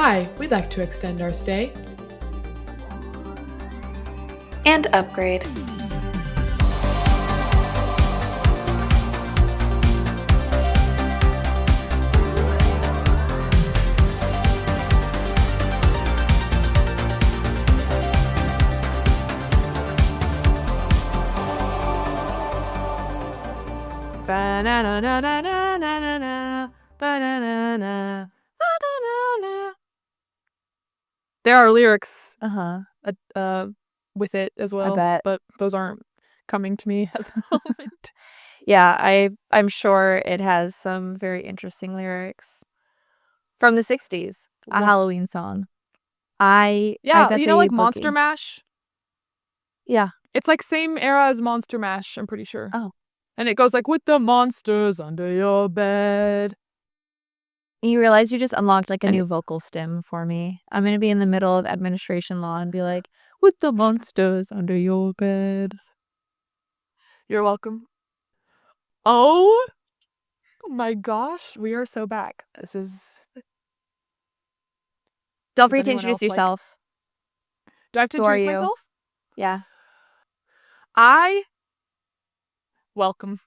Hi, we'd like to extend our stay. And upgrade. There are lyrics with it as well, bet. but those aren't coming to me at the moment. Yeah, I'm sure it has some very interesting lyrics. From the 60s, a Halloween song. I bet you know, they like Monster boogie. Mash? Yeah. It's like same era as Monster Mash, I'm pretty sure. Oh. And it goes like, with the monsters under your bed. You realize you just unlocked like a new vocal stem for me. I'm going to be in the middle of administration law and be like, with the monsters under your bed. You're welcome. Oh my gosh, we are so back. This is... Don't forget to introduce yourself. Do I have to introduce myself? Yeah. Welcome.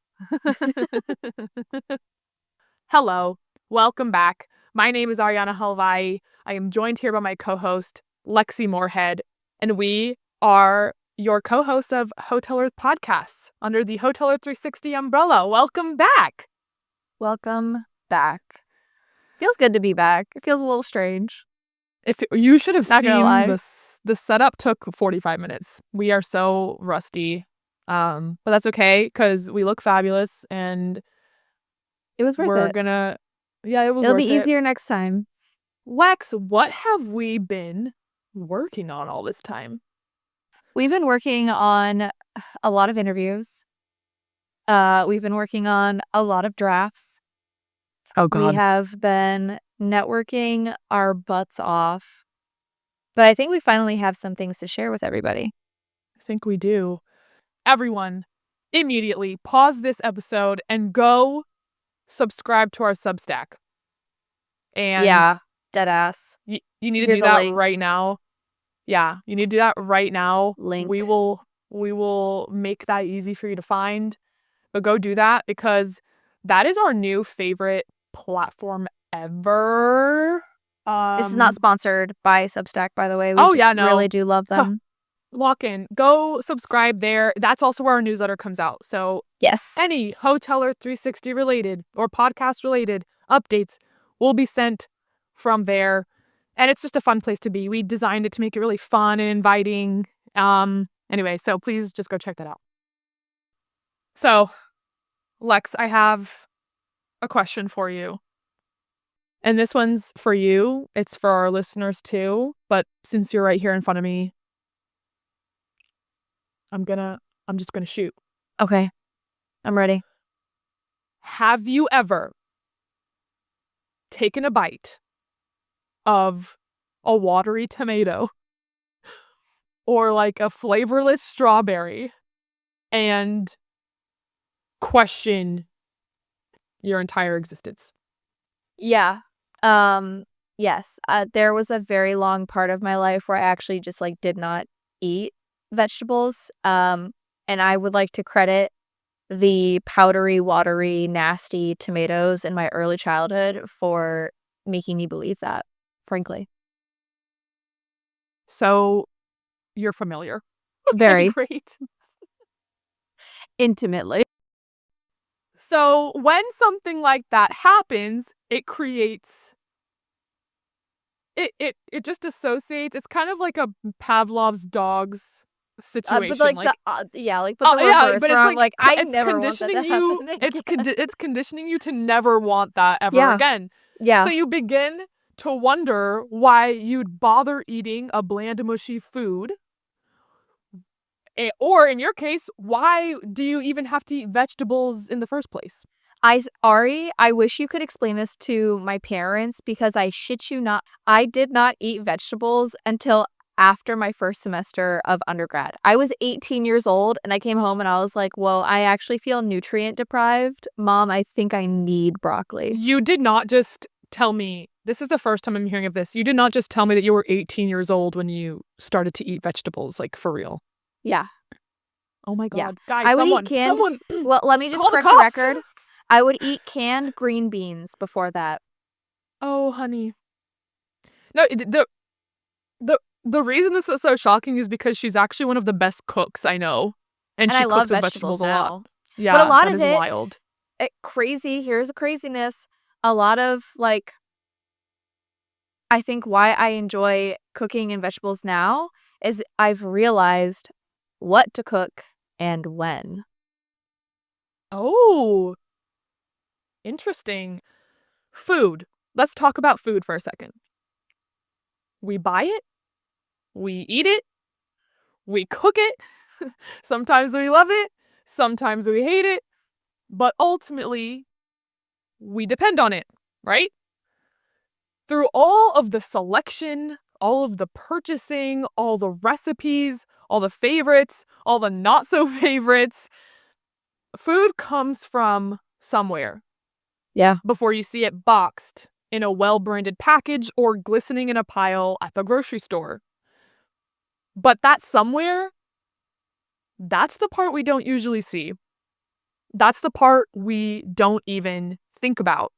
Hello. Welcome back. My name is Ariana Halvai. I am joined here by my co-host, Lexi Moorhead, and we are your co-hosts of Hotel Earth podcasts under the Hotel Earth 360 umbrella. Welcome back. Welcome back. Feels good to be back. It feels a little strange. You should have seen the setup took 45 minutes. We are so rusty. But that's okay because we look fabulous and it was worth it. It'll be easier next time. Lex, what have we been working on all this time? We've been working on a lot of interviews. We've been working on a lot of drafts. Oh, God. We have been networking our butts off. But I think we finally have some things to share with everybody. I think we do. Everyone, immediately pause this episode and go subscribe to our Substack. And yeah, dead ass. You need to do that right now. Yeah, you need to do that right now. Link. We will make that easy for you to find. But go do that because that is our new favorite platform ever. This is not sponsored by Substack, by the way. We really do love them. Lock in. Go subscribe there. That's also where our newsletter comes out. So yes, any Hotel Earth 360 related or podcast related updates will be sent from there. And it's just a fun place to be. We designed it to make it really fun and inviting. Anyway, so please just go check that out. So, Lex, I have a question for you. And this one's for you. It's for our listeners too. But since you're right here in front of me, I'm just gonna shoot. Okay. I'm ready. Have you ever taken a bite of a watery tomato or like a flavorless strawberry and question your entire existence? Yeah. Yes. There was a very long part of my life where I actually just like did not eat vegetables. And I would like to credit the powdery, watery, nasty tomatoes in my early childhood for making me believe that, frankly. So you're familiar. Very. Great. Intimately. So when something like that happens, it creates... It just associates... It's kind of like a Pavlov's dogs situation. But like the reverse. But it's like I never want that to happen again. It's conditioning you to never want that ever again. Yeah. So you begin to wonder why you'd bother eating a bland, mushy food. Or in your case, why do you even have to eat vegetables in the first place? Ari, I wish you could explain this to my parents because I shit you not, I did not eat vegetables until after my first semester of undergrad. I was 18 years old and I came home and I was like, well, I actually feel nutrient deprived. Mom, I think I need broccoli. You did not just tell me This is the first time I'm hearing of this. You did not just tell me that you were 18 years old when you started to eat vegetables, like, for real. Yeah. Oh my Yeah. god. Guys, I would eat someone canned someone well, let me just call the correct the cops. record. I would eat canned green beans before that. Oh, honey. No, the reason this is so shocking is because she's actually one of the best cooks I know, and And she I love cooks with vegetables vegetables a lot. now. But a Yeah, lot that of is it, wild. here's a craziness. A lot of, like, I think why I enjoy cooking and vegetables now is I've realized what to cook and when. Oh, interesting. Food. Let's talk about food for a second. We buy it, we eat it, we cook it. Sometimes we love it, sometimes we hate it, but ultimately, we depend on it, right? Through all of the selection, all of the purchasing, all the recipes, all the favorites, all the not so favorites, food comes from somewhere Yeah. before you see it boxed in a well branded package or glistening in a pile at the grocery store. But that somewhere, that's the part we don't usually see. That's the part we don't even think about.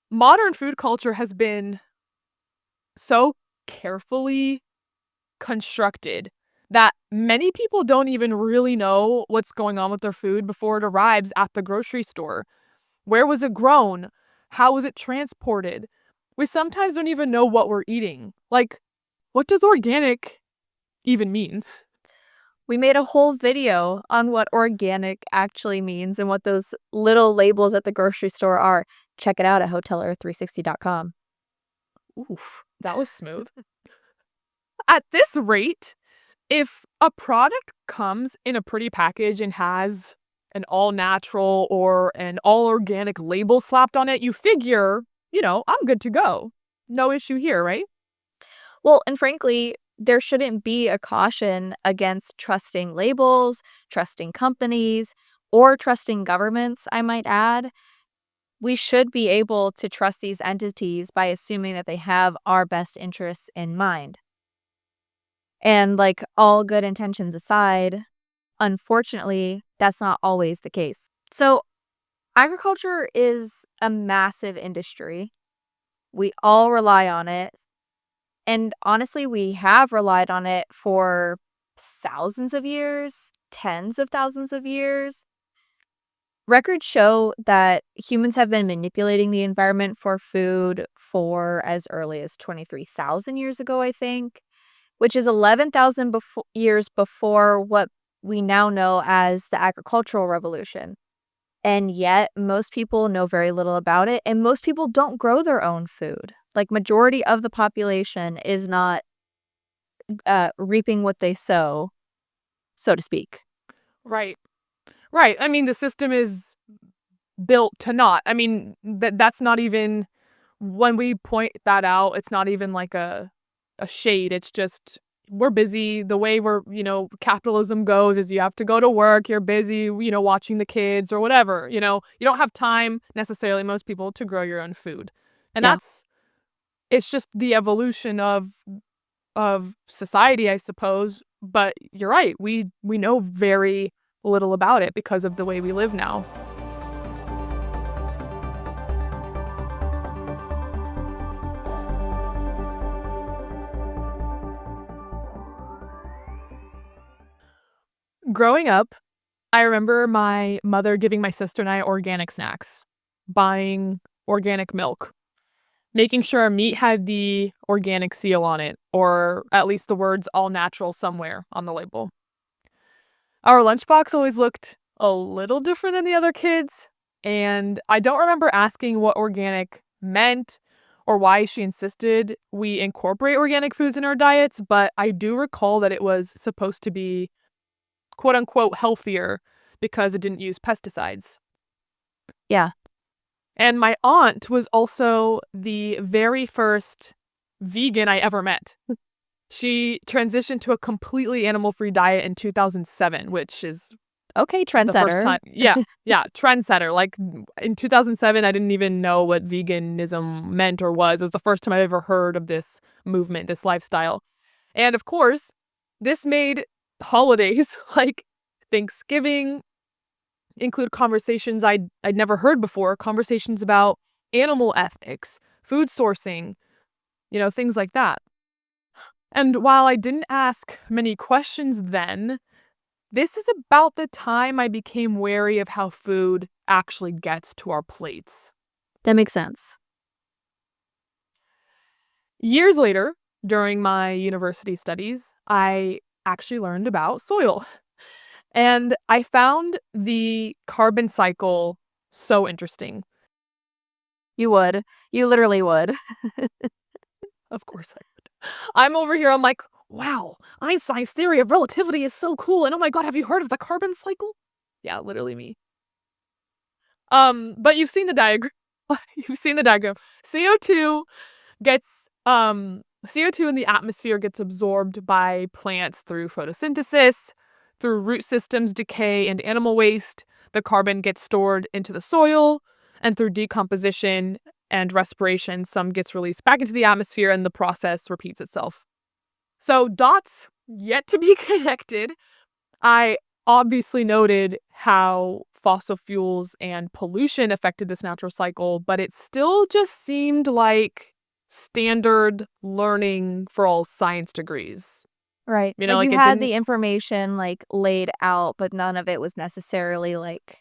Modern food culture has been so carefully constructed that many people don't even really know what's going on with their food before it arrives at the grocery store. Where was it grown? How was it transported? We sometimes don't even know what we're eating. Like, what does organic even mean? We made a whole video on what organic actually means and what those little labels at the grocery store are. Check it out at hotelearth360.com. Oof, that was smooth. At this rate, if a product comes in a pretty package and has an all natural or an all organic label slapped on it, you figure, I'm good to go. No issue here, right? Well, and frankly, there shouldn't be a caution against trusting labels, trusting companies, or trusting governments, I might add. We should be able to trust these entities by assuming that they have our best interests in mind. And, like, all good intentions aside, unfortunately, that's not always the case. So, agriculture is a massive industry. We all rely on it. And honestly, we have relied on it for thousands of years, tens of thousands of years. Records show that humans have been manipulating the environment for food for as early as 23,000 years ago, I think, which is 11,000 years before what we now know as the agricultural revolution. And yet, most people know very little about it, and most people don't grow their own food. Like, majority of the population is not reaping what they sow, so to speak. Right. Right. I mean, the system is built to not. I mean, that's not even when we point that out, it's not even like a shade. It's just we're busy. The way capitalism goes is you have to go to work, you're busy, watching the kids or whatever, You don't have time necessarily, most people, to grow your own food. And Yeah. it's just the evolution of society, I suppose. But you're right. We know very little about it because of the way we live now. Growing up, I remember my mother giving my sister and I organic snacks, buying organic milk, making sure our meat had the organic seal on it, or at least the words all natural somewhere on the label. Our lunchbox always looked a little different than the other kids, and I don't remember asking what organic meant or why she insisted we incorporate organic foods in our diets, but I do recall that it was supposed to be quote unquote healthier because it didn't use pesticides. Yeah. And my aunt was also the very first vegan I ever met. She transitioned to a completely animal-free diet in 2007, which is Okay, the first trendsetter. time. Yeah, yeah, trendsetter. Like in 2007, I didn't even know what veganism meant or was. It was the first time I ever heard of this movement, this lifestyle. And of course, this made holidays like Thanksgiving include conversations I'd never heard before, conversations about animal ethics, food sourcing, things like that. And while I didn't ask many questions then, this is about the time I became wary of how food actually gets to our plates. That makes sense. Years later, during my university studies, I actually learned about soil. And I found the carbon cycle so interesting. You would. You literally would. Of course I would. I'm over here, I'm like, wow, Einstein's theory of relativity is so cool. And oh my God, have you heard of the carbon cycle? Yeah, literally me. But you've seen the diagram. You've seen the diagram. CO2 gets CO2 in the atmosphere gets absorbed by plants through photosynthesis, through root systems decay and animal waste. The carbon gets stored into the soil, and through decomposition and respiration, some gets released back into the atmosphere and the process repeats itself. So dots yet to be connected. I obviously noted how fossil fuels and pollution affected this natural cycle, but it still just seemed like standard learning for all science degrees. Right. Like, Like you it had didn't. the information, like, laid out, but none of it was necessarily, like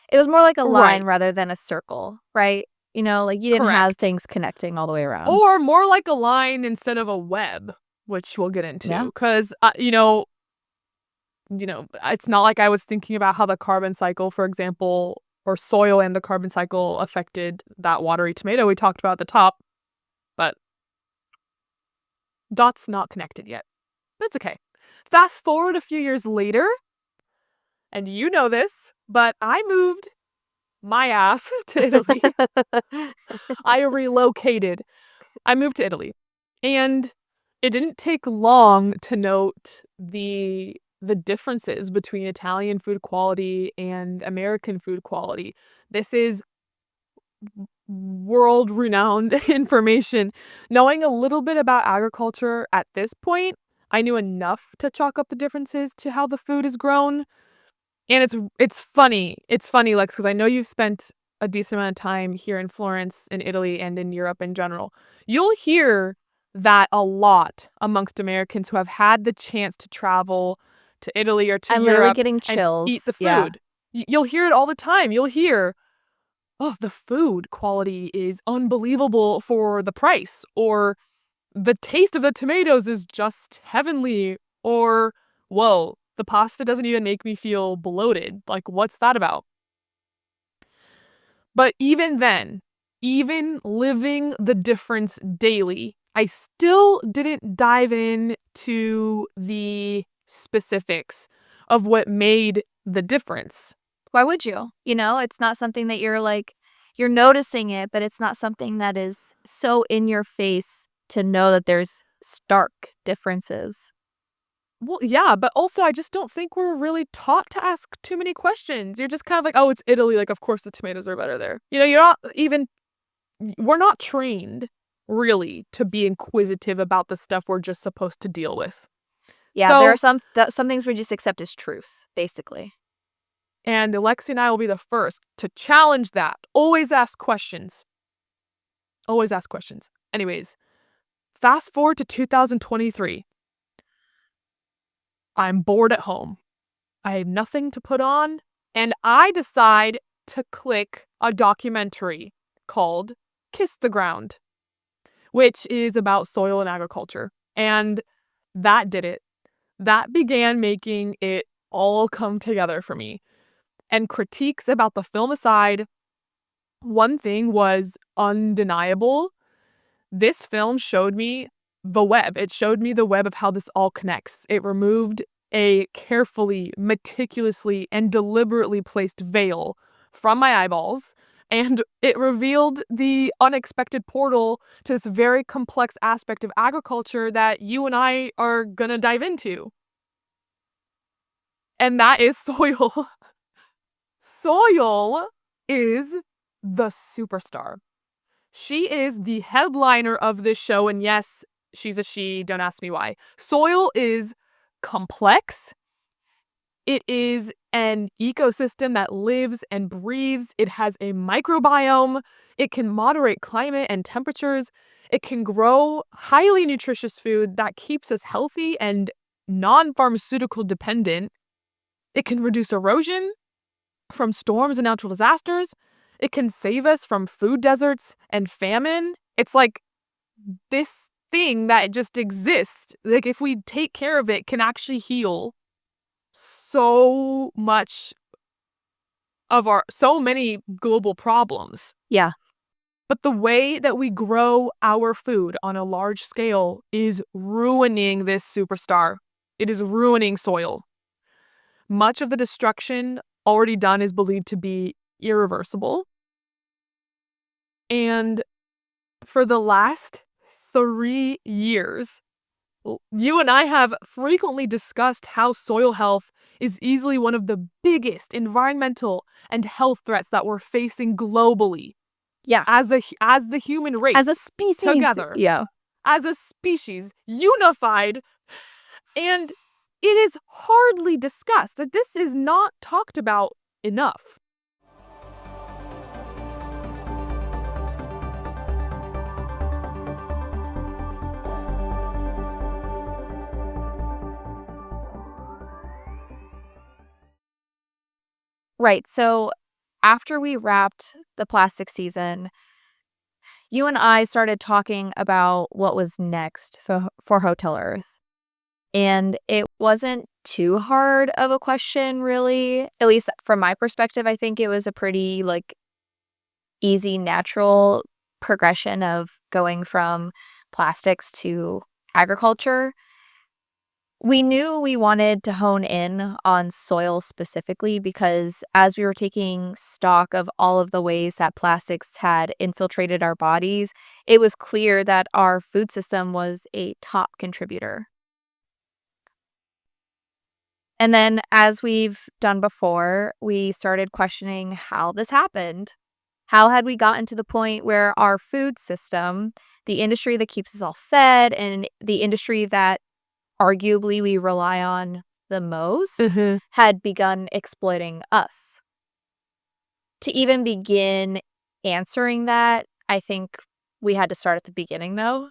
it was more like a line Right. rather than a circle, right? Like, you didn't have Correct. things connecting all the way around. Or more like a line instead of a web, which we'll get Yeah. into. Because, it's not like I was thinking about how the carbon cycle, for example, or soil and the carbon cycle affected that watery tomato we talked about at the top. But dots not connected yet. That's okay. Fast forward a few years later, and you know this, but I moved my ass to Italy. I relocated. I moved to Italy. And it didn't take long to note the differences between Italian food quality and American food quality. This is world renowned information. Knowing a little bit about agriculture at this point, I knew enough to chalk up the differences to how the food is grown. And it's funny. It's funny, Lex, because I know you've spent a decent amount of time here in Florence, in Italy, and in Europe in general. You'll hear that a lot amongst Americans who have had the chance to travel to Italy or to I'm literally Europe getting and eat chills. the Yeah. food. You'll hear it all the time. You'll hear, oh, the food quality is unbelievable for the price, or the taste of the tomatoes is just heavenly, or whoa, the pasta doesn't even make me feel bloated. Like, what's that about? But even then, even living the difference daily, I still didn't dive in to the specifics of what made the difference. Why would you? It's not something that you're noticing it, but it's not something that is so in your face to know that there's stark differences. Well, yeah, but also I just don't think we're really taught to ask too many questions. You're just kind of like, oh, it's Italy. Like, of course the tomatoes are better there. You're not even, we're not trained really to be inquisitive about the stuff we're just supposed to deal with. Yeah, there are So, some things we just accept as truth, basically. and Alexi and I will be the first to challenge that. Always ask questions. Always ask questions. Anyways, fast forward to 2023. I'm bored at home. I have nothing to put on, and I decide to click a documentary called Kiss the Ground, which is about soil and agriculture. And that did it. That began making it all come together for me. And critiques about the film aside, one thing was undeniable. This film showed me the web. It showed me the web of how this all connects. It removed a carefully, meticulously, and deliberately placed veil from my eyeballs, and it revealed the unexpected portal to this very complex aspect of agriculture that you and I are gonna dive into. And that is soil. Soil is the superstar. She is the headliner of this show, and yes, she's a she, don't ask me why. Soil is complex. It is an ecosystem that lives and breathes. It has a microbiome. It can moderate climate and temperatures. It can grow highly nutritious food that keeps us healthy and non-pharmaceutical dependent. It can reduce erosion from storms and natural disasters. It can save us from food deserts and famine. It's like this thing that just exists. Like, if we take care of it, can actually heal so many global problems. Yeah. But the way that we grow our food on a large scale is ruining this superstar. It is ruining soil. Much of the destruction already done is believed to be irreversible. And for the last 3 years, you and I have frequently discussed how soil health is easily one of the biggest environmental and health threats that we're facing globally. Yeah. As the human race. As a species. Together. Yeah. As a species, unified. And it is hardly discussed. That this is not talked about enough. Right. So after we wrapped the plastic season, you and I started talking about what was next for Hotel Earth. And it wasn't too hard of a question, really. At least from my perspective, I think it was a pretty easy, natural progression of going from plastics to agriculture. We knew we wanted to hone in on soil specifically because as we were taking stock of all of the ways that plastics had infiltrated our bodies, it was clear that our food system was a top contributor. And then, as we've done before, we started questioning how this happened. How had we gotten to the point where our food system, the industry that keeps us all fed, and the industry that arguably we rely on the most, had begun exploiting us? To even begin answering that, I think we had to start at the beginning, though.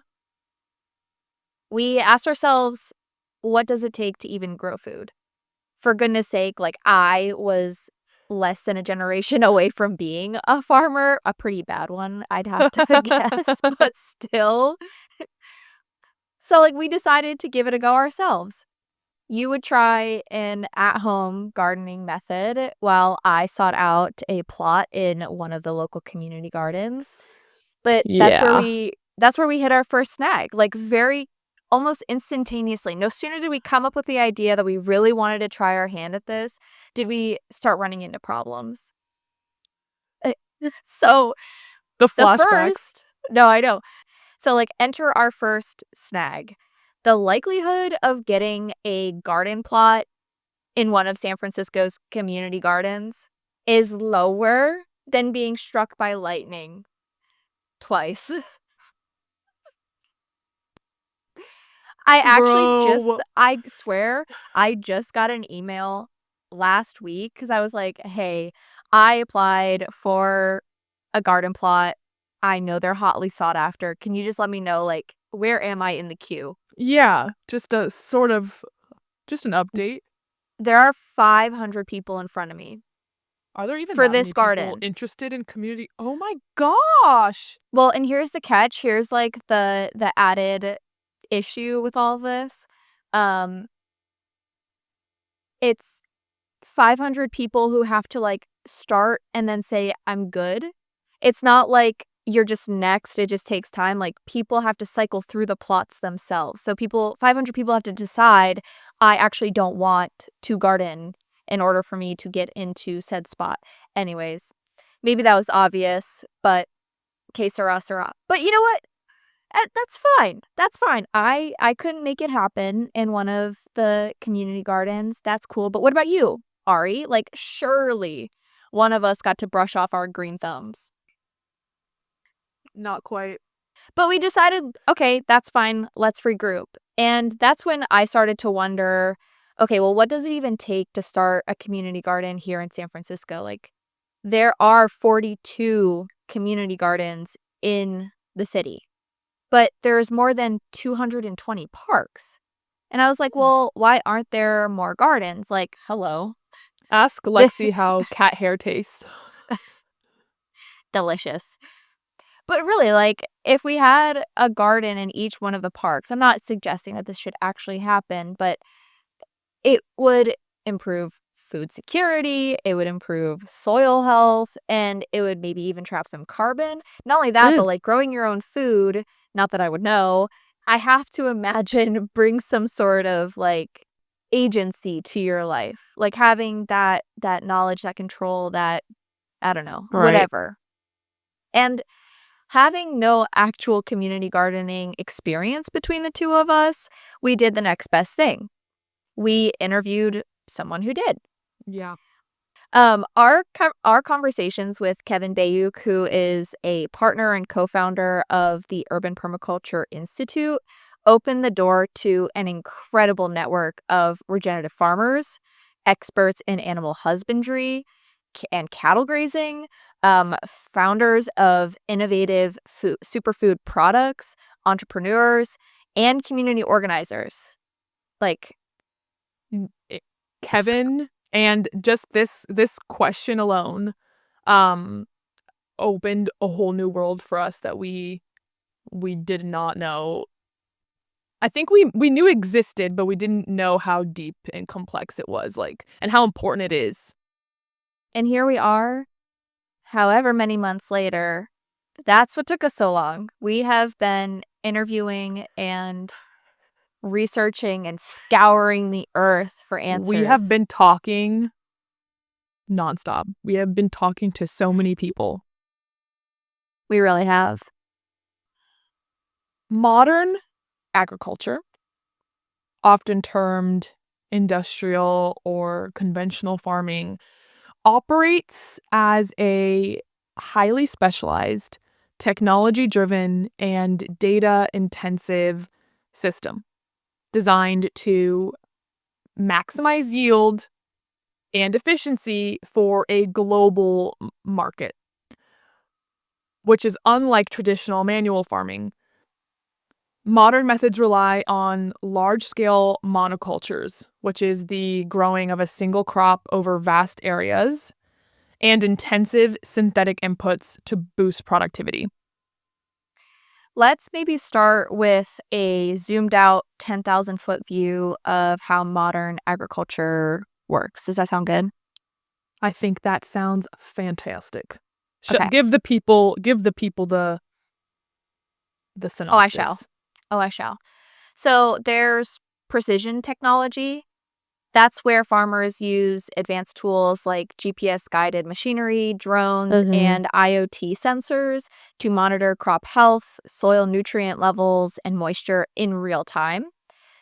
We asked ourselves, what does it take to even grow food? For goodness sake, I was less than a generation away from being a farmer, a pretty bad one, I'd have to guess, but still. So, we decided to give it a go ourselves. You would try an at-home gardening method while I sought out a plot in one of the local community gardens. But that's where we hit our first snag, very almost instantaneously. No sooner did we come up with the idea that we really wanted to try our hand at this, did we start running into problems. So The the flashbacks. first, no, I know. So enter our first snag. The likelihood of getting a garden plot in one of San Francisco's community gardens is lower than being struck by lightning twice. I swear, I just got an email last week because I was like, hey, I applied for a garden plot. I know they're hotly sought after. Can you just let me know, where am I in the queue? Yeah, just an update. There are 500 people in front of me. Are there even for that this many people garden interested in community? Oh my gosh. Well, and here's the catch. Here's the added issue with all of this. It's 500 people who have to start and then say, I'm good. It's not like you're just next. It just takes time. People have to cycle through the plots themselves. So 500 people have to decide, I actually don't want to garden in order for me to get into said spot. Anyways, maybe that was obvious, but que sera, sera. But you know what? That's fine. That's fine. I couldn't make it happen in one of the community gardens. That's cool. But what about you, Ari? Surely one of us got to brush off our green thumbs. Not quite. But we decided, okay, that's fine. Let's regroup. And that's when I started to wonder, okay, well, what does it even take to start a community garden here in San Francisco? Like, there are 42 community gardens in the city, but there's more than 220 parks. And I was like, well, why aren't there more gardens? Like, hello. Ask Lexi how cat hair tastes. Delicious. But really, like, if we had a garden in each one of the parks, I'm not suggesting that this should actually happen, but it would improve food security, it would improve soil health, and it would maybe even trap some carbon. Not only that, but like growing your own food, not that I would know, I have to imagine brings some sort of like agency to your life. Like having that knowledge, that control, that I don't know, Right. whatever. And having no actual community gardening experience between the two of us, we did the next best thing. We interviewed someone who did. Yeah. Our conversations with Kevin Bayuk, who is a partner and co-founder of the Urban Permaculture Institute, opened the door to an incredible network of regenerative farmers, experts in animal husbandry and cattle grazing, founders of innovative superfood products, entrepreneurs, and community organizers. Like Kevin, and just this question alone opened a whole new world for us that we did not know. I think we knew existed, but we didn't know how deep and complex it was, like, and how important it is. And here we are, however many months later. That's what took us so long. We have been interviewing and researching and scouring the earth for answers. We have been talking nonstop. We have been talking to so many people. We really have. Modern agriculture, often termed industrial or conventional farming, operates as a highly specialized, technology-driven, and data-intensive system designed to maximize yield and efficiency for a global market, which is unlike traditional manual farming. Modern methods rely on large-scale monocultures, which is the growing of a single crop over vast areas, and intensive synthetic inputs to boost productivity. Let's maybe start with a zoomed out 10,000-foot view of how modern agriculture works. Does that sound good? I think that sounds fantastic. Okay. Give the people the synopsis. Oh, I shall. So there's precision technology. That's where farmers use advanced tools like GPS-guided machinery, drones, and IoT sensors to monitor crop health, soil nutrient levels, and moisture in real time.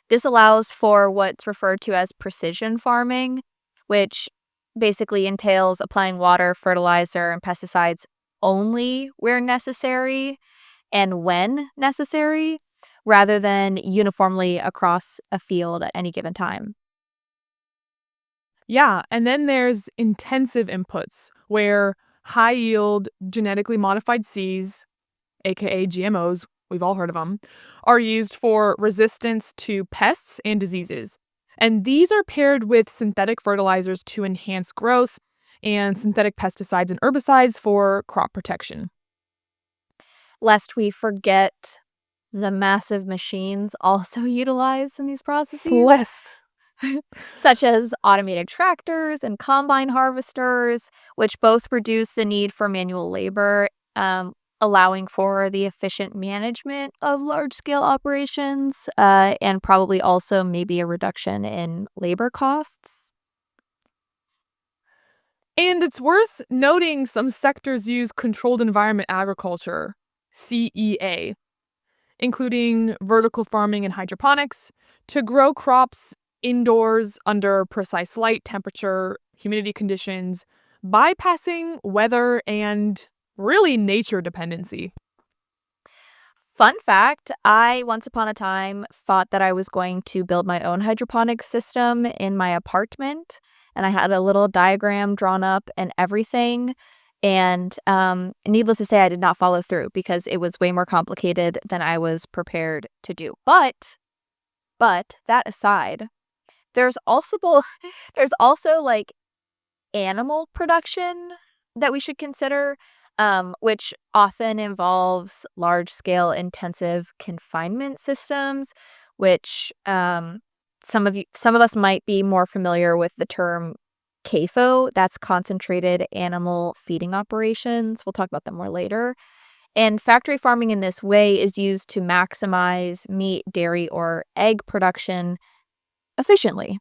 This allows for what's referred to as precision farming, which basically entails applying water, fertilizer, and pesticides only where necessary and when necessary, rather than uniformly across a field at any given time. Yeah, and then there's intensive inputs where high yield genetically modified seeds, aka GMOs, we've all heard of them, are used for resistance to pests and diseases. And these are paired with synthetic fertilizers to enhance growth and synthetic pesticides and herbicides for crop protection. Lest we forget the massive machines also utilized in these processes. Blessed. Such as automated tractors and combine harvesters, which both reduce the need for manual labor, allowing for the efficient management of large-scale operations, and probably also maybe a reduction in labor costs. And it's worth noting some sectors use controlled environment agriculture, CEA, including vertical farming and hydroponics, to grow crops indoors under precise light, temperature, humidity conditions, bypassing weather and really nature dependency. Fun fact, I once upon a time thought that I was going to build my own hydroponic system in my apartment, and I had a little diagram drawn up and everything. And needless to say, I did not follow through because it was way more complicated than I was prepared to do. But that aside, there's also there's also like animal production that we should consider, which often involves large-scale intensive confinement systems, which some of us might be more familiar with the term CAFO. That's concentrated animal feeding operations. We'll talk about them more later. And factory farming in this way is used to maximize meat, dairy, or egg production efficiently.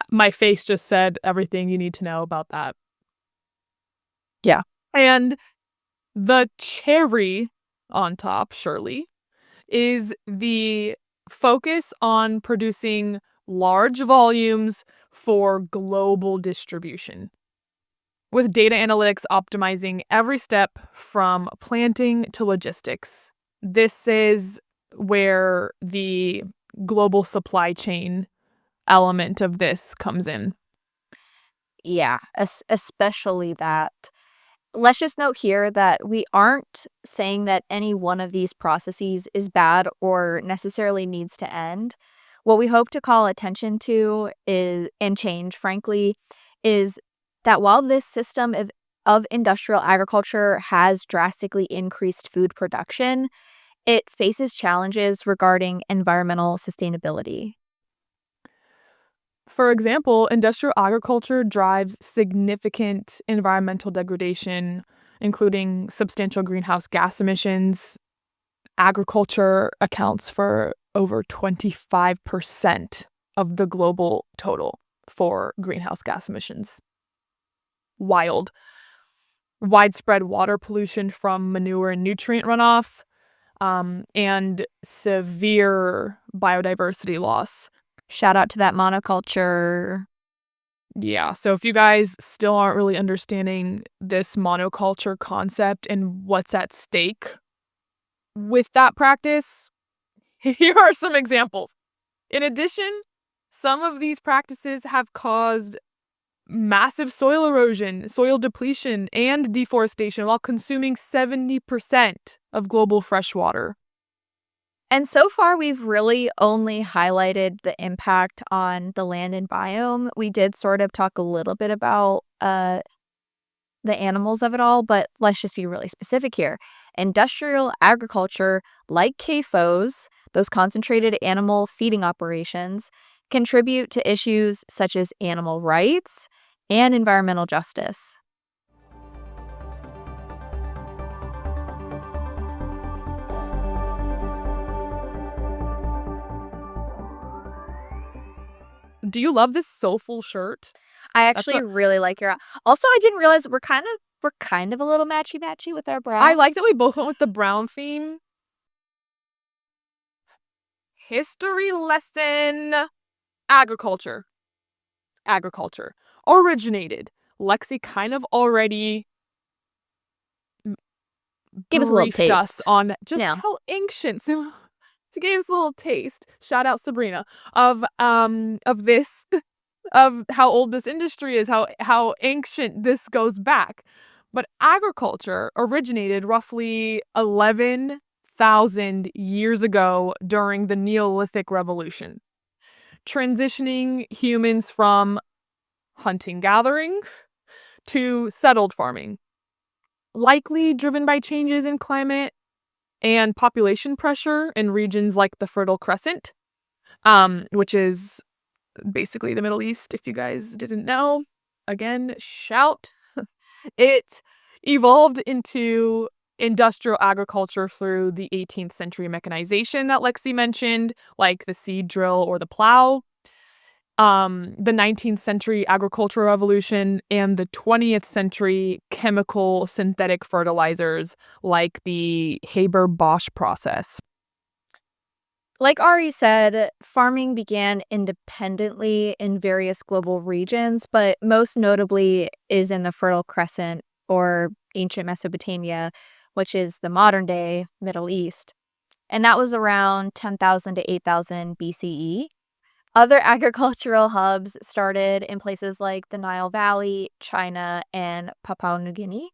My face just said everything you need to know about that. Yeah. And the cherry on top, surely, is the focus on producing large volumes for global distribution, with data analytics optimizing every step from planting to logistics. This is where the global supply chain element of this comes in. Yeah, especially that. Let's just note here that we aren't saying that any one of these processes is bad or necessarily needs to end. What we hope to call attention to is, and change, frankly, is that while this system of industrial agriculture has drastically increased food production, it faces challenges regarding environmental sustainability. For example, industrial agriculture drives significant environmental degradation, including substantial greenhouse gas emissions. Agriculture accounts for over 25% of the global total for greenhouse gas emissions. Wild. Widespread water pollution from manure and nutrient runoff, and severe biodiversity loss. Shout out to that monoculture. Yeah, so if you guys still aren't really understanding this monoculture concept and what's at stake with that practice, here are some examples. In addition, some of these practices have caused massive soil erosion, soil depletion, and deforestation while consuming 70% of global freshwater. And so far, we've really only highlighted the impact on the land and biome. We did sort of talk a little bit about the animals of it all, but let's just be really specific here. Industrial agriculture, like CAFOs, those concentrated animal feeding operations, contribute to issues such as animal rights and environmental justice. Do you love this soulful shirt? I That's actually what really like your also, I didn't realize we're kind of a little matchy-matchy with our I like that browns. we both went with the brown theme. History lesson. Agriculture. Agriculture originated. Lexi kind of already Give us a little briefed us taste. on just Yeah. how ancient. So she gave us a little taste. Shout out Sabrina of this of how old this industry is, how ancient this goes back. But agriculture originated roughly 11,000 years ago during the Neolithic Revolution, transitioning humans from hunting gathering to settled farming, likely driven by changes in climate and population pressure in regions like the Fertile Crescent, which is basically the Middle East, if you guys didn't know. Again, shout. It evolved into industrial agriculture through the 18th century mechanization that Lexi mentioned, like the seed drill or the plow. The 19th century agricultural revolution and the 20th century chemical synthetic fertilizers like the Haber-Bosch process. Like Ari said, farming began independently in various global regions, but most notably is in the Fertile Crescent or ancient Mesopotamia, which is the modern day Middle East. And that was around 10,000 to 8,000 BCE. Other agricultural hubs started in places like the Nile Valley, China, and Papua New Guinea.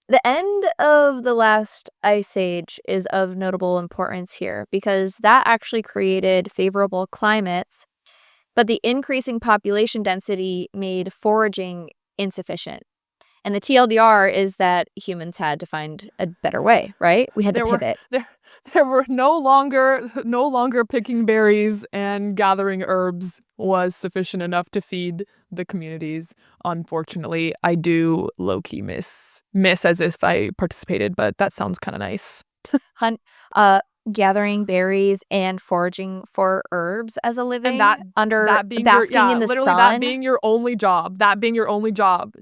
The end of the last ice age is of notable importance here because that actually created favorable climates, but the increasing population density made foraging insufficient. And the TLDR is that humans had to find a better way, right? We had to There were pivot. there there were no longer picking berries and gathering herbs was sufficient enough to feed the communities. Unfortunately, I do low-key miss as if I participated, but that sounds kind of nice. Hunt, uh, gathering berries and foraging for herbs as a And living that under that being your basking yeah, in the literally that sun. being your only job,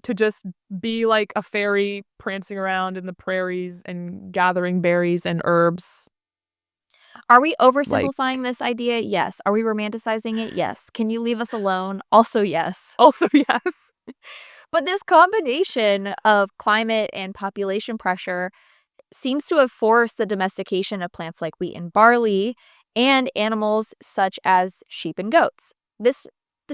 to just be like a fairy prancing around in the prairies and gathering berries and herbs. Are we Like, oversimplifying this idea? Yes. Are we romanticizing it? Yes. Can you leave us alone? Also, yes. also, yes. But this combination of climate and population pressure seems to have forced the domestication of plants like wheat and barley and animals such as sheep and goats. This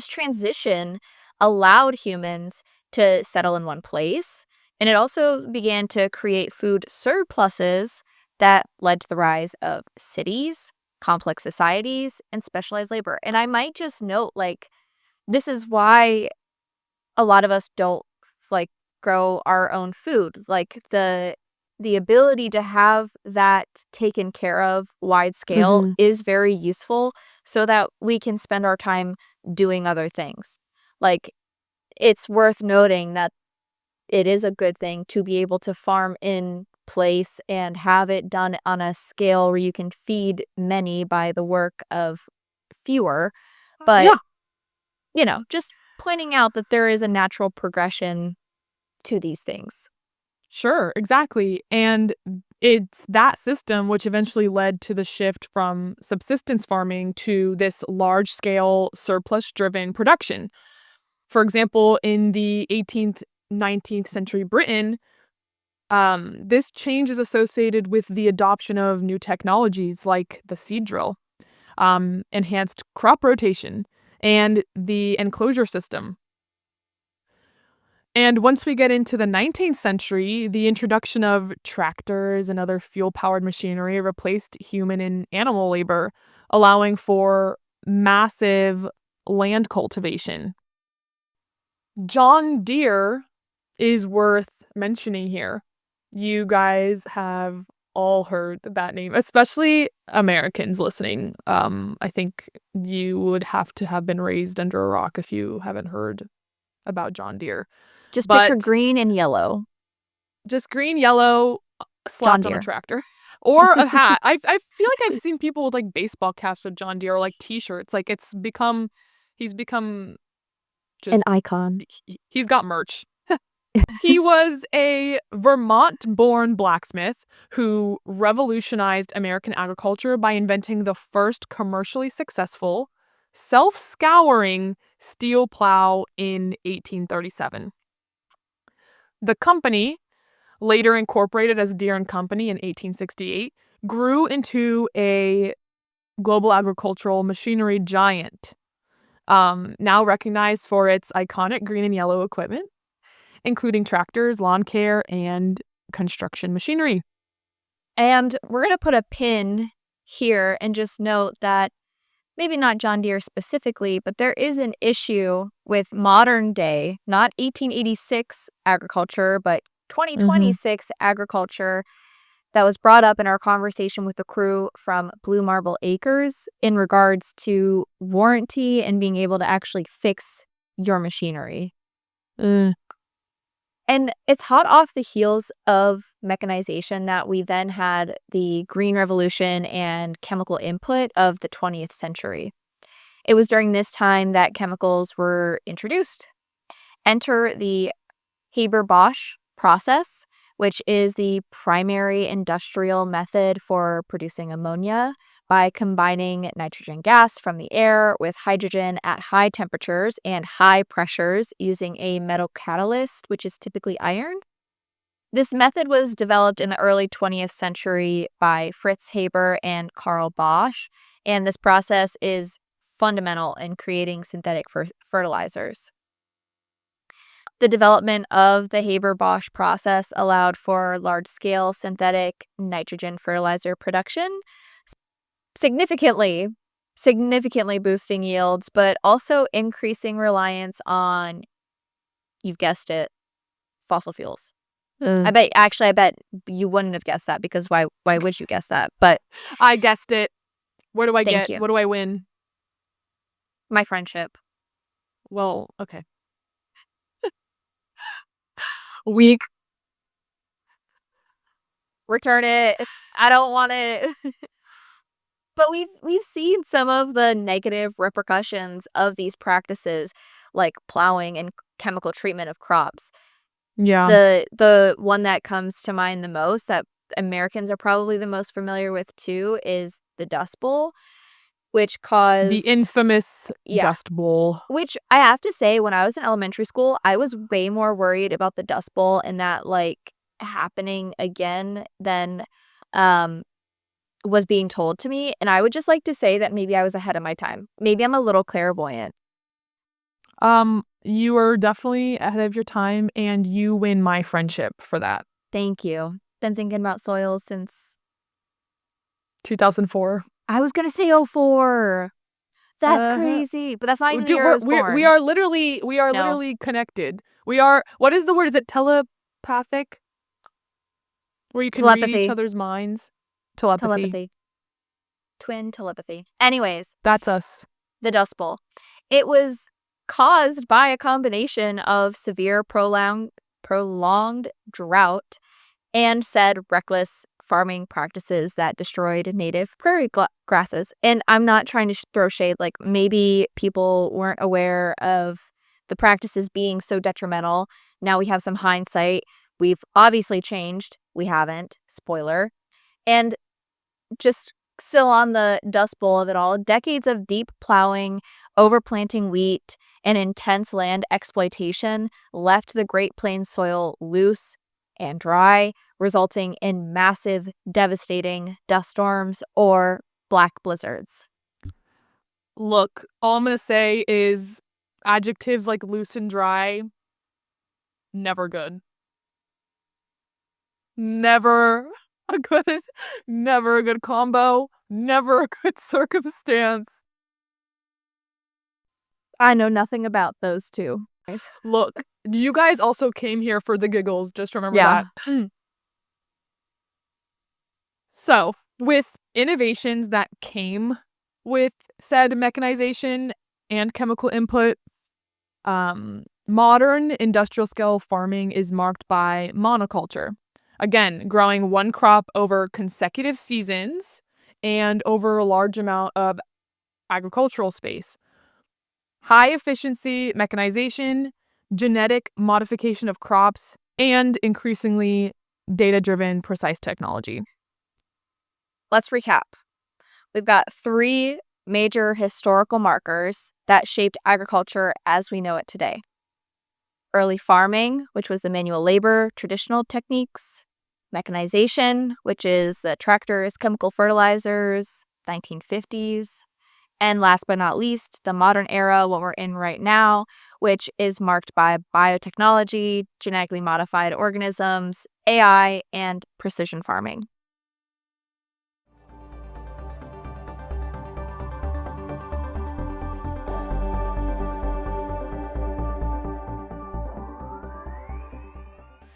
transition allowed humans to settle in one place, and it also began to create food surpluses that led to the rise of cities, complex societies, and specialized labor. And I might just note, like, this is why a lot of us don't like grow our own food. Like the ability to have that taken care of wide scale Mhm. is very useful so that we can spend our time doing other things. Like it's worth noting that it is a good thing to be able to farm in place and have it done on a scale where you can feed many by the work of fewer. But Yeah, just pointing out that there is a natural progression to these things. sure, exactly. And it's that system which eventually led to the shift from subsistence farming to this large scale surplus driven production. For example, in the 18th, 19th century Britain, this change is associated with the adoption of new technologies like the seed drill, enhanced crop rotation, and the enclosure system. And once we get into the 19th century, the introduction of tractors and other fuel powered machinery replaced human and animal labor, allowing for massive land cultivation. John Deere is worth mentioning here. You guys have all heard that name, especially Americans listening. I think you would have to have been raised under a rock if you haven't heard about John Deere. Just picture But green and yellow. just green, yellow, John slapped on a Deere. tractor. Or a hat. I feel like I've seen people with like baseball caps with John Deere or like t-shirts. Like he's become An just icon. he's got merch. He was a Vermont-born blacksmith who revolutionized American agriculture by inventing the first commercially successful self-scouring steel plow in 1837. The company, later incorporated as Deere and Company in 1868, grew into a global agricultural machinery giant, now recognized for its iconic green and yellow equipment, including tractors, lawn care, and construction machinery. And we're going to put a pin here and just note that maybe not John Deere specifically, but there is an issue with modern day, not 1886 agriculture, but Mhm. 2026 agriculture that was brought up in our conversation with the crew from Blue Marble Acres in regards to warranty and being able to actually fix your machinery. Mm. And it's hot off the heels of mechanization that we then had the green revolution and chemical input of the 20th century. It was during this time that chemicals were introduced. Enter the Haber-Bosch process, which is the primary industrial method for producing ammonia by combining nitrogen gas from the air with hydrogen at high temperatures and high pressures using a metal catalyst, which is typically iron. This method was developed in the early 20th century by Fritz Haber and Karl Bosch, and this process is fundamental in creating synthetic fertilizers. The development of the Haber-Bosch process allowed for large-scale synthetic nitrogen fertilizer production, significantly boosting yields, but also increasing reliance on, you've guessed it, fossil fuels. I bet you wouldn't have guessed that, because why would you guess that? But I guessed it. What do I Thank get? you. What do I win? My friendship. Well, okay. Weak. Return it. I don't want it. But we've seen some of the negative repercussions of these practices, like plowing and chemical treatment of crops. Yeah. The one that comes to mind the most, that Americans are probably the most familiar with too, is the Dust Bowl, which caused The infamous Dust Bowl. Which I have to say, when I was in elementary school, I was way more worried about the Dust Bowl and that, like, happening again than was being told to me. And I would just like to say that maybe I was ahead of my time. Maybe I'm a little clairvoyant. You are definitely ahead of your time, and you win my friendship for that. Thank you. Been thinking about soils since 2004. I was gonna say 04. That's crazy, but that's not even the year I was born. We are literally connected. We are, what is the word? Is it telepathic? Where you can read each other's minds? Telepathy. Twin telepathy. Anyways. That's us. The Dust Bowl. It was caused by a combination of severe prolonged drought and said reckless farming practices that destroyed native prairie grasses. And I'm not trying to throw shade, like maybe people weren't aware of the practices being so detrimental. Now we have some hindsight. We've obviously changed. We haven't. Spoiler. And just still on the Dust Bowl of it all, decades of deep plowing, overplanting wheat, and intense land exploitation left the Great Plains soil loose and dry, resulting in massive, devastating dust storms or black blizzards. Look, all I'm going to say is adjectives like loose and dry, never good. Never a good combo, never a good circumstance. I know nothing about those two. Look, you guys also came here for the giggles, just remember that. So, with innovations that came with said mechanization and chemical input, modern industrial scale farming is marked by monoculture. Again, growing one crop over consecutive seasons and over a large amount of agricultural space. High efficiency mechanization, genetic modification of crops, and increasingly data-driven precise technology. Let's recap. We've got 3 major historical markers that shaped agriculture as we know it today. Early farming, which was the manual labor, traditional techniques. Mechanization, which is the tractors, chemical fertilizers, 1950s. And last but not least, the modern era, what we're in right now, which is marked by biotechnology, genetically modified organisms, AI, and precision farming.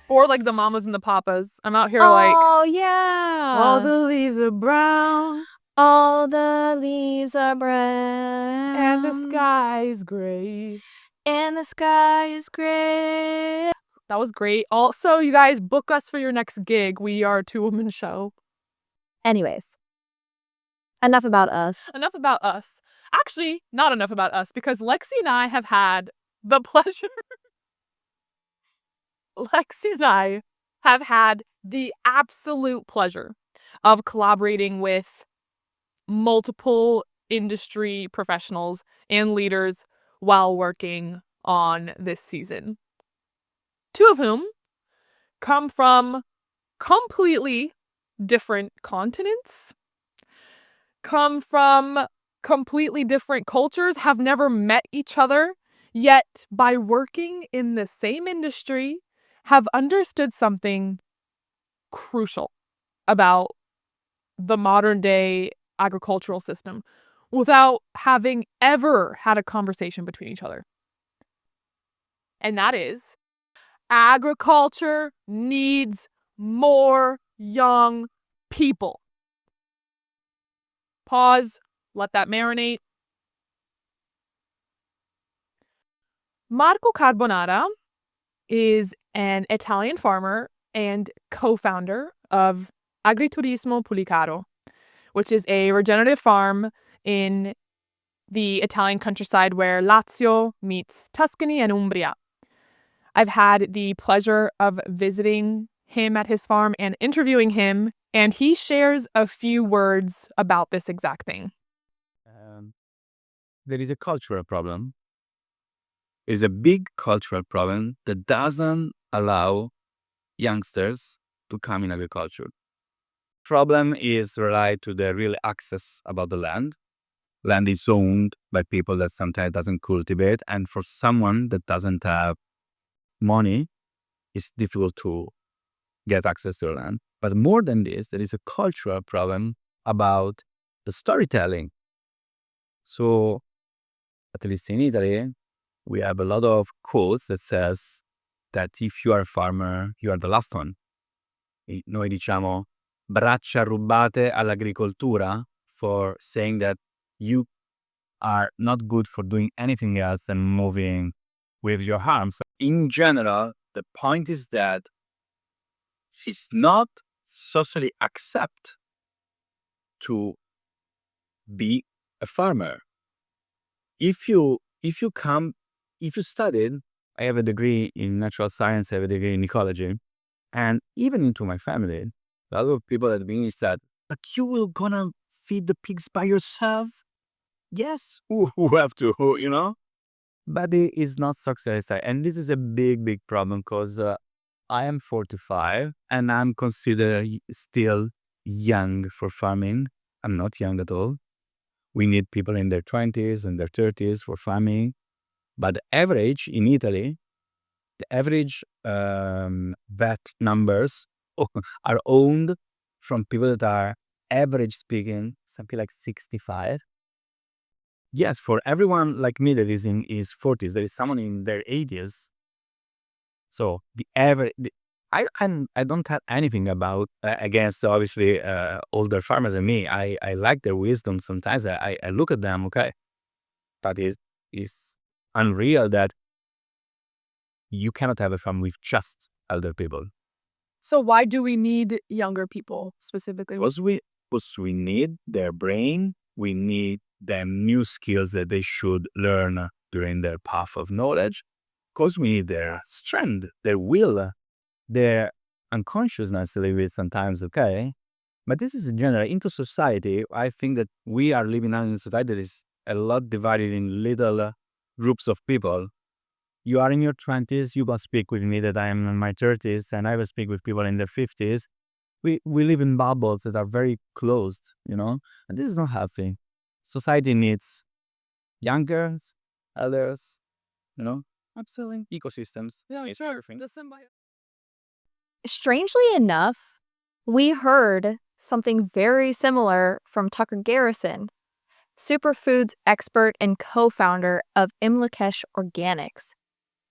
Or like the mamas and the papas. I'm out here oh, yeah. All the leaves are brown. All the leaves are brown. And the sky is gray. And the sky is gray. That was great. Also, you guys, book us for your next gig. We are a 2-woman show. Anyways. Enough about us. Enough about us. Actually, not enough about us, because Lexi and I have had the pleasure have had the absolute pleasure of collaborating with multiple industry professionals and leaders while working on this season. Two of whom come from completely different continents, come from completely different cultures, have never met each other, yet by working in the same industry, have understood something crucial about the modern day agricultural system without having ever had a conversation between each other. And that is agriculture needs more young people. Pause, let that marinate. Marco Carbonara is an Italian farmer and co-founder of Agriturismo Pulicaro, which is a regenerative farm in the Italian countryside where Lazio meets Tuscany and Umbria. I've had the pleasure of visiting him at his farm and interviewing him, and he shares a few words about this exact thing. There is a cultural problem. It's a big cultural problem that doesn't allow youngsters to come in agriculture. Problem is related to the real access about the land. Land is owned by people that sometimes doesn't cultivate, and for someone that doesn't have money, it's difficult to get access to the land. But more than this, there is a cultural problem about the storytelling. So, at least in Italy, we have a lot of quotes that says that if you are a farmer, you are the last one. Noi diciamo braccia rubate all'agricoltura for saying that you are not good for doing anything else than moving with your arms. In general, the point is that it's not socially accepted to be a farmer. If you studied, I have a degree in natural science, I have a degree in ecology, and even into my family, a lot of people at the beginning said, but you will gonna feed the pigs by yourself? Yes, who have to, you know? But it is not success. And this is a big, big problem because I am 45 and I'm considered still young for farming. I'm not young at all. We need people in their 20s and their 30s for farming. But the average in Italy, the average vet numbers are owned from people that are average speaking, something like 65. Yes, for everyone like me that is in his 40s, there is someone in their 80s. So the average, I don't have anything about against obviously older farmers than me. I like their wisdom sometimes. I look at them, okay, but it's unreal that you cannot have a farm with just elder people. So why do we need younger people specifically? Because we need their brain, we need them new skills that they should learn during their path of knowledge, because we need their strength, their will, their unconsciousness a little bit sometimes, okay? But this is in general. Into society, I think that we are living now in a society that is a lot divided in little groups of people. You are in your 20s, you will speak with me that I am in my 30s, and I will speak with people in their 50s. We live in bubbles that are very closed, and this is not healthy. Society needs youngers, elders, absolutely ecosystems. Yeah, It's sure. everything. The symbiote. Strangely enough, we heard something very similar from Tucker Garrison, superfoods expert and co-founder of Imlakesh Organics,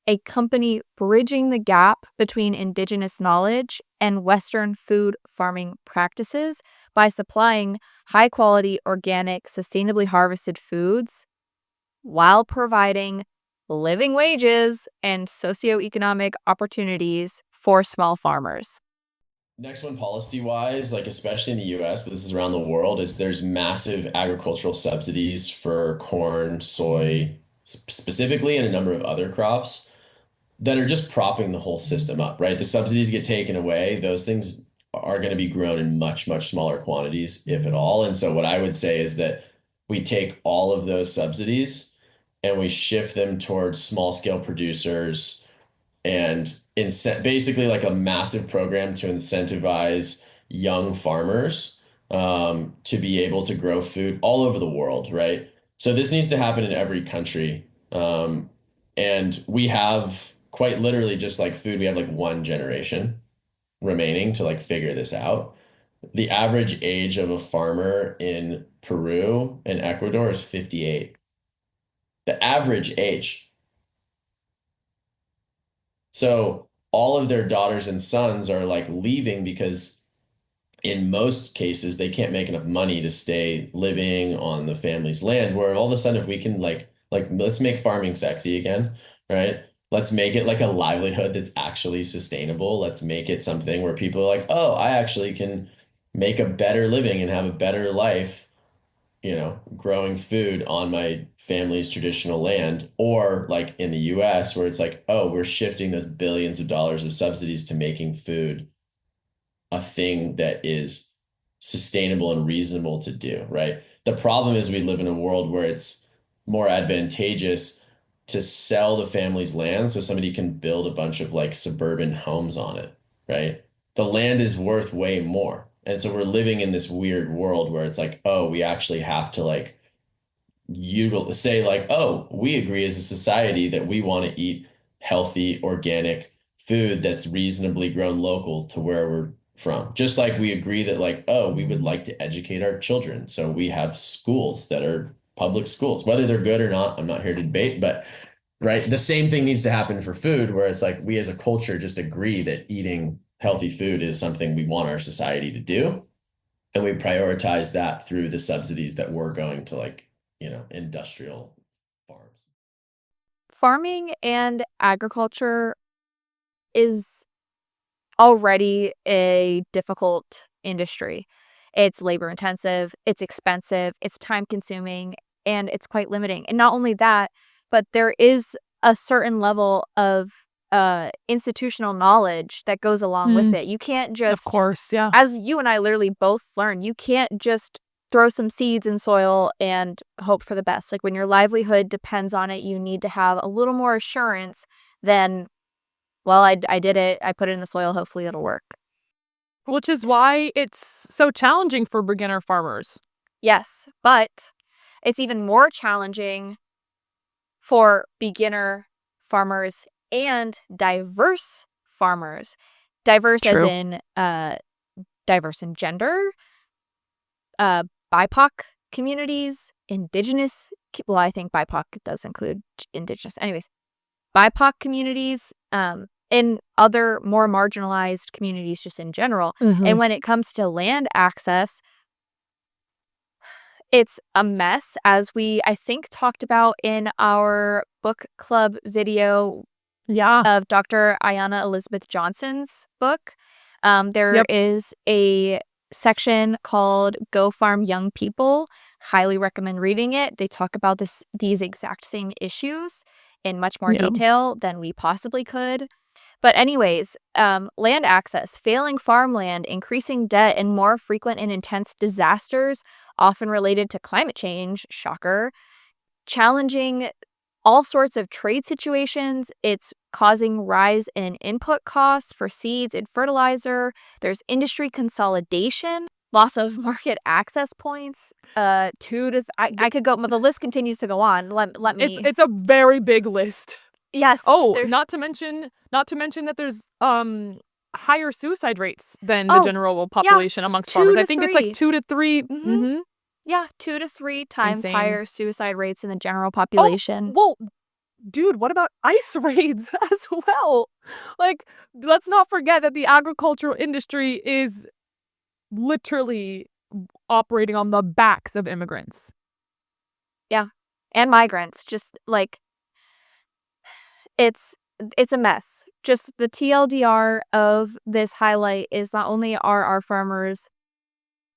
a company bridging the gap between indigenous knowledge and Western food farming practices by supplying high-quality, organic, sustainably harvested foods while providing living wages and socioeconomic opportunities for small farmers. Next one, policy-wise, like especially in the US, but this is around the world, is there's massive agricultural subsidies for corn, soy, specifically, and a number of other crops. that are just propping the whole system up, right? The subsidies get taken away, those things are going to be grown in much, much smaller quantities, if at all. And so what I would say is that we take all of those subsidies and we shift them towards small scale producers and basically like a massive program to incentivize young farmers to be able to grow food all over the world, right? So this needs to happen in every country. And we have quite literally just like food, we have like one generation remaining to like figure this out. The average age of a farmer in Peru and Ecuador is 58. The average age. So all of their daughters and sons are like leaving because in most cases they can't make enough money to stay living on the family's land, where all of a sudden if we can like let's make farming sexy again, right? Let's make it like a livelihood that's actually sustainable. Let's make it something where people are like, oh, I actually can make a better living and have a better life, growing food on my family's traditional land, or like in the US, where it's like, oh, we're shifting those billions of dollars of subsidies to making food a thing that is sustainable and reasonable to do, right? The problem is we live in a world where it's more advantageous to sell the family's land so somebody can build a bunch of like suburban homes on it, right? The land is worth way more. And so we're living in this weird world where it's like, oh, we actually have to like you say like, oh, we agree as a society that we want to eat healthy, organic food that's reasonably grown local to where we're from. Just like we agree that like, oh, we would like to educate our children. So we have schools that are public schools, whether they're good or not, I'm not here to debate, but right, the same thing needs to happen for food, where it's like we as a culture just agree that eating healthy food is something we want our society to do. And we prioritize that through the subsidies that we're going to like, industrial farms. Farming and agriculture is already a difficult industry. It's labor intensive, it's expensive, it's time consuming, and it's quite limiting. And not only that, but there is a certain level of institutional knowledge that goes along with it. You can't Of just, course, yeah. as you and I literally both learn, you can't just throw some seeds in soil and hope for the best. Like when your livelihood depends on it, you need to have a little more assurance than, well, I did it. I put it in the soil. Hopefully it'll work. Which is why it's so challenging for beginner farmers. Yes, but it's even more challenging for beginner farmers and diverse farmers. Diverse as True. in diverse in gender, BIPOC communities, indigenous, well, I think BIPOC does include indigenous. Anyways, BIPOC communities, and other more marginalized communities just in general. And when it comes to land access, it's a mess, as we, I think, talked about in our book club video Yeah. of Dr. Ayanna Elizabeth Johnson's book. There Yep. is a section called Go Farm Young People. Highly recommend reading it. They talk about these exact same issues in much more Yep. detail than we possibly could. But anyways, land access, failing farmland, increasing debt, and more frequent and intense disasters, often related to climate change, shocker, challenging all sorts of trade situations. It's causing rise in input costs for seeds and fertilizer. There's industry consolidation, loss of market access points. I could go, but the list continues to go on. Let me. It's a very big list. Yes. Oh, not to mention that there's higher suicide rates than the general population amongst 2 farmers. to I think it's like 3. 2 to 3. Mhm. Yeah, 2 to 3 times Insane. higher suicide rates in the general Oh, population. well, dude, what about ice raids as well? Like, let's not forget that the agricultural industry is literally operating on the backs of immigrants. Yeah, and migrants. Just like it's a mess. Just the TLDR of this highlight is not only are our farmers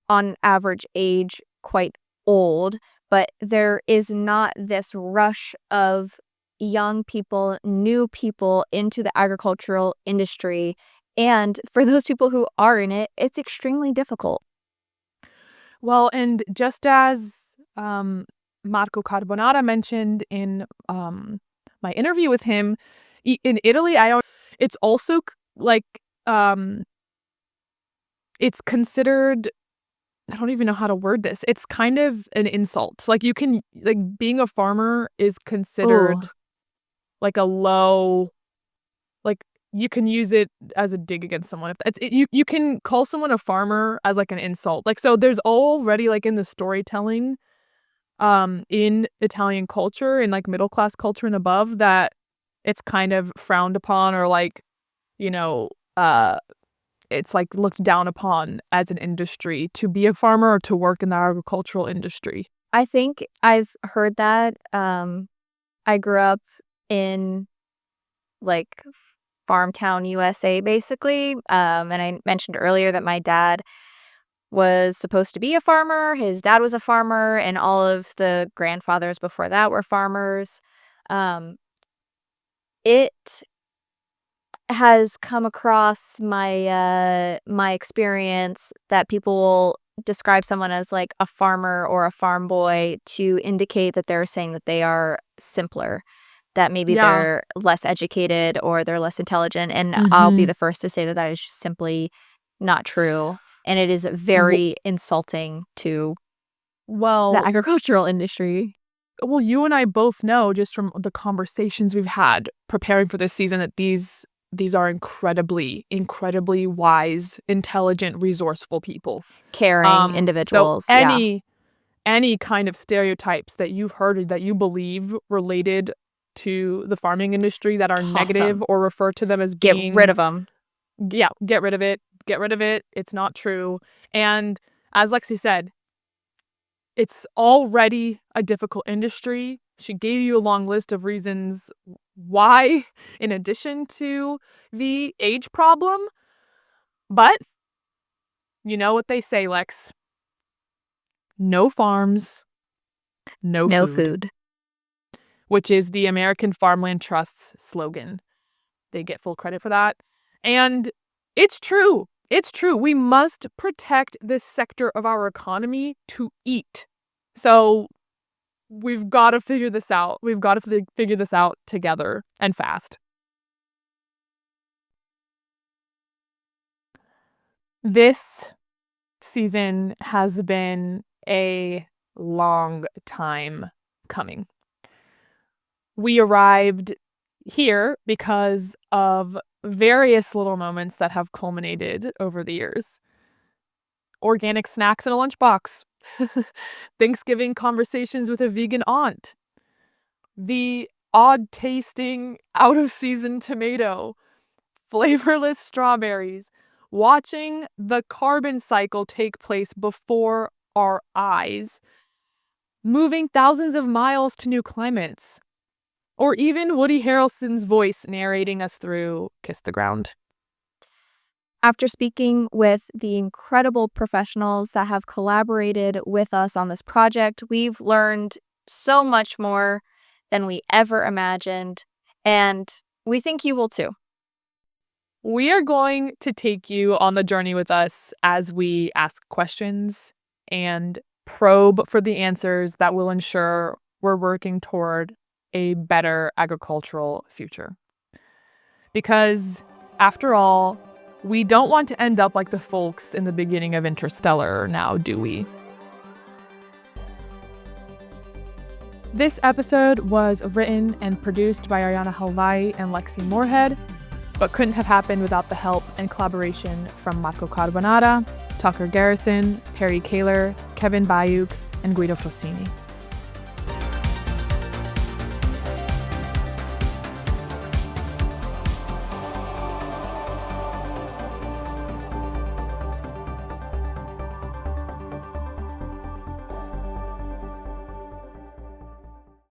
on average age quite old, but there is not this rush of young people, new people into the agricultural industry. And for those people who are in it, it's extremely difficult. Well, and just as Marco Carbonara mentioned in my interview with him, in Italy, it's also it's considered, I don't even know how to word this. It's kind of an insult. Like being a farmer is considered like a low, like you can use it as a dig against someone. You can call someone a farmer as like an insult. Like, so there's already like in the storytelling, in Italian culture, in like middle class culture and above, that it's kind of frowned upon, or like, it's like looked down upon as an industry to be a farmer or to work in the agricultural industry. I think I've heard that. I grew up in like farm town USA, basically. And I mentioned earlier that my dad was supposed to be a farmer. His dad was a farmer, and all of the grandfathers before that were farmers. It has come across my experience that people will describe someone as like a farmer or a farm boy to indicate that they're saying that they are simpler, that maybe they're less educated or they're less intelligent. And I'll be the first to say that that is just simply not true. And it is very insulting to the agricultural industry. Well, you and I both know just from the conversations we've had preparing for this season that these are incredibly, incredibly wise, intelligent, resourceful people. Caring individuals. So any kind of stereotypes that you've heard or that you believe related to the farming industry that are negative or refer to them as being... Get rid of them. Yeah, get rid of it. Get rid of it. It's not true. And as Lexi said, it's already a difficult industry. She gave you a long list of reasons why, in addition to the age problem. But you know what they say, Lex. No farms, no food. Which is the American Farmland Trust's slogan. They get full credit for that. And it's true. It's true. We must protect this sector of our economy to eat. So we've got to figure this out. We've got to figure this out together and fast. This season has been a long time coming. We arrived here because of various little moments that have culminated over the years. Organic snacks in a lunchbox. Thanksgiving conversations with a vegan aunt. The odd-tasting, out-of-season tomato. Flavorless strawberries. Watching the carbon cycle take place before our eyes. Moving thousands of miles to new climates. Or even Woody Harrelson's voice narrating us through Kiss the Ground. After speaking with the incredible professionals that have collaborated with us on this project, we've learned so much more than we ever imagined, and we think you will too. We are going to take you on the journey with us as we ask questions and probe for the answers that will ensure we're working toward a better agricultural future. Because, after all, we don't want to end up like the folks in the beginning of Interstellar now, do we? This episode was written and produced by Ariana Halvai and Lexi Moorhead, but couldn't have happened without the help and collaboration from Marco Carbonara, Tucker Garrison, Perry Kaler, Kevin Bayuk, and Guido Frosini.